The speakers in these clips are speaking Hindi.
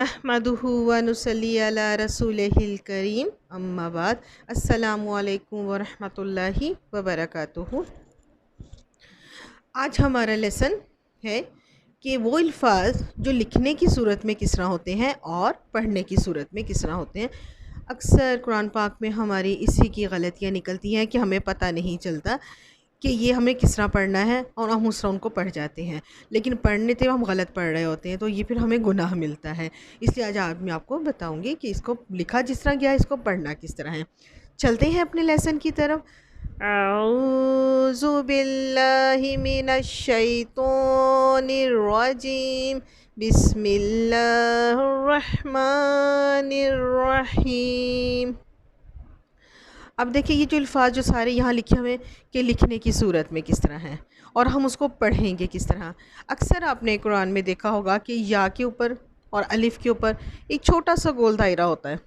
अहमदुहु व नुसल्ली अला रसूलिहिल करीम अम्मा बाद अस्सलामु अलैकुम व रहमतुल्लाहि व बरकातुहू। आज हमारा लेसन है कि वो अल्फाज जो लिखने की सूरत में किस तरह होते हैं और पढ़ने की सूरत में किस तरह होते हैं। अक्सर कुरान पाक में हमारी इसी की गलतियाँ निकलती हैं कि हमें पता नहीं चलता कि ये हमें किस तरह पढ़ना है और हम उस तरह उनको पढ़ जाते हैं, लेकिन पढ़ने तो हम गलत पढ़ रहे होते हैं, तो ये फिर हमें गुनाह मिलता है। इसलिए आज मैं आपको बताऊंगी कि इसको लिखा जिस तरह गया है, इसको पढ़ना किस तरह है। चलते हैं अपने लेसन की तरफ। अऊज़ु बिल्लाहि मिनश शैतानिर रजीम, बिस्मिल्लाहिर रहमानिर रहीम। अब देखिए, ये जो अल्फाज जो सारे यहाँ लिखे हुए कि लिखने की सूरत में किस तरह हैं और हम उसको पढ़ेंगे किस तरह। अक्सर आपने कुरान में देखा होगा कि या के ऊपर और अलिफ़ के ऊपर एक छोटा सा गोल दायरा होता है।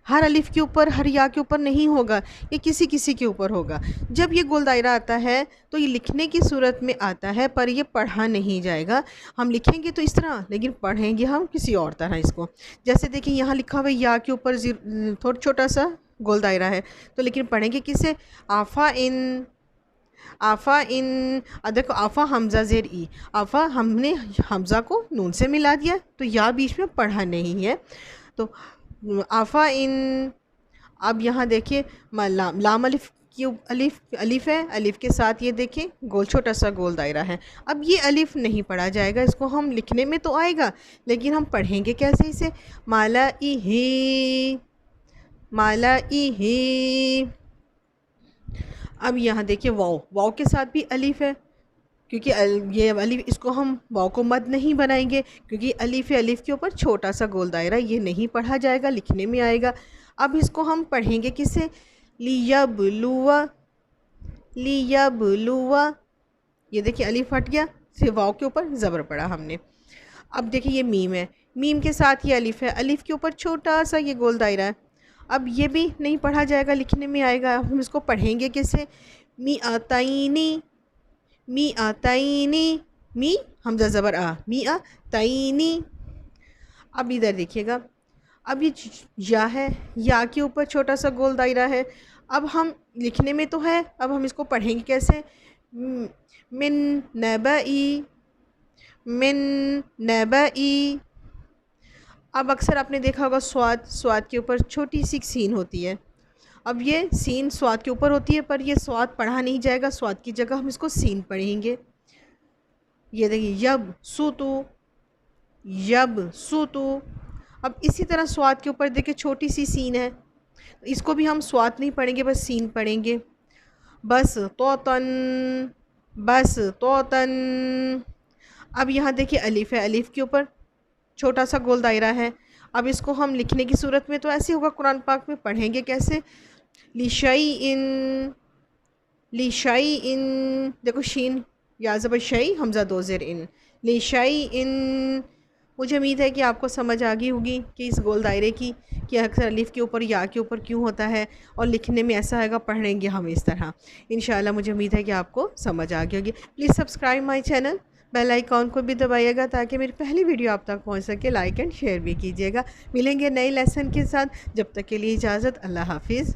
हर अलिफ़ के ऊपर, हर या के ऊपर नहीं होगा, ये किसी किसी के ऊपर होगा। जब ये गोल दायरा आता है तो ये लिखने की सूरत में आता है, पर ये पढ़ा नहीं जाएगा। हम लिखेंगे तो इस तरह, लेकिन पढ़ेंगे हम किसी और तरह इसको। जैसे देखिए, यहाँ लिखा हुआ है या के ऊपर थोड़ा छोटा सा गोल दायरा है, तो लेकिन पढ़ेंगे किससे? आफ़ा इन, आफ़ा इन। देखो, आफ़ा हमज़ा ज़ेर ई, आफ़ा हमने हमज़ा को नून से मिला दिया, तो या बीच में पढ़ा नहीं है, तो आफ़ा इन। अब यहाँ देखिए, लाम अलिफ़ की अलिफ़ है, अलिफ़ के साथ ये देखिए गोल छोटा सा गोल दायरा है। अब ये अलिफ़ नहीं पढ़ा जाएगा, इसको हम लिखने में तो आएगा, लेकिन हम पढ़ेंगे कैसे इसे? माला ई ही, माला ई ही। अब यहाँ देखिए, वाव, वाव के साथ भी अलिफ़ है, क्योंकि ये अलिफ़, इसको हम वाव को मद नहीं बनाएंगे, क्योंकि अलिफ़ है, अलिफ़ के ऊपर छोटा सा गोल दायरा, ये नहीं पढ़ा जाएगा, लिखने में आएगा। अब इसको हम पढ़ेंगे किससे? लियबलुवा, लियबलुवा। ये देखिए अलिफ़ हट गया, सिर्फ वाव के ऊपर ज़बर पड़ा हमने। अब देखिए, ये मीम है, मीम के साथ ये अलिफ़ है, अलिफ़ के ऊपर छोटा सा ये गोल दायरा है। अब ये भी नहीं पढ़ा जाएगा, लिखने में आएगा। हम इसको पढ़ेंगे कैसे? मी आताइनी, मी आताइनी, मी हमज़ा ज़बर आ, मी आ ताइनी। अब इधर देखिएगा, अब ये या है, या के ऊपर छोटा सा गोल दायरा है। अब हम लिखने में तो है, अब हम इसको पढ़ेंगे कैसे? मिन नबई, मिन नबई। अब अक्सर आपने देखा होगा स्वाद, स्वाद के ऊपर छोटी सी सीन होती है। अब ये सीन स्वाद के ऊपर होती है, पर ये स्वाद पढ़ा नहीं जाएगा, स्वाद की जगह हम इसको सीन पढ़ेंगे। ये देखिए, यब सुतु, यब सुतु। अब इसी तरह स्वाद के ऊपर देखिए छोटी सी सीन है, इसको भी हम स्वाद नहीं पढ़ेंगे, बस सीन पढ़ेंगे। बस तोतन, बस तोतन। अब यहाँ देखिए अलिफ़ है, अलिफ़ के ऊपर छोटा सा गोल दायरा है। अब इसको हम लिखने की सूरत में तो ऐसे होगा, कुरान पाक में पढ़ेंगे कैसे? लिशई इन, लिशई इन। देखो, शीन या ज़बर शई, हमज़ा दो ज़ेर इन, लिशई इन। मुझे उम्मीद है कि आपको समझ आ गई होगी कि इस गोल दायरे की, कि अक्सर अलिफ़ के ऊपर या के ऊपर क्यों होता है, और लिखने में ऐसा आएगा, पढ़ेंगे हम इस तरह। इंशाल्लाह मुझे उम्मीद है कि आपको समझ आ गई होगी। Please subscribe my channel, bell icon को भी दबाइएगा ताकि मेरी पहली वीडियो आप तक पहुंच सके। लाइक एंड शेयर भी कीजिएगा। मिलेंगे नए लेसन के साथ, जब तक के लिए इजाज़त, अल्लाह हाफिज़।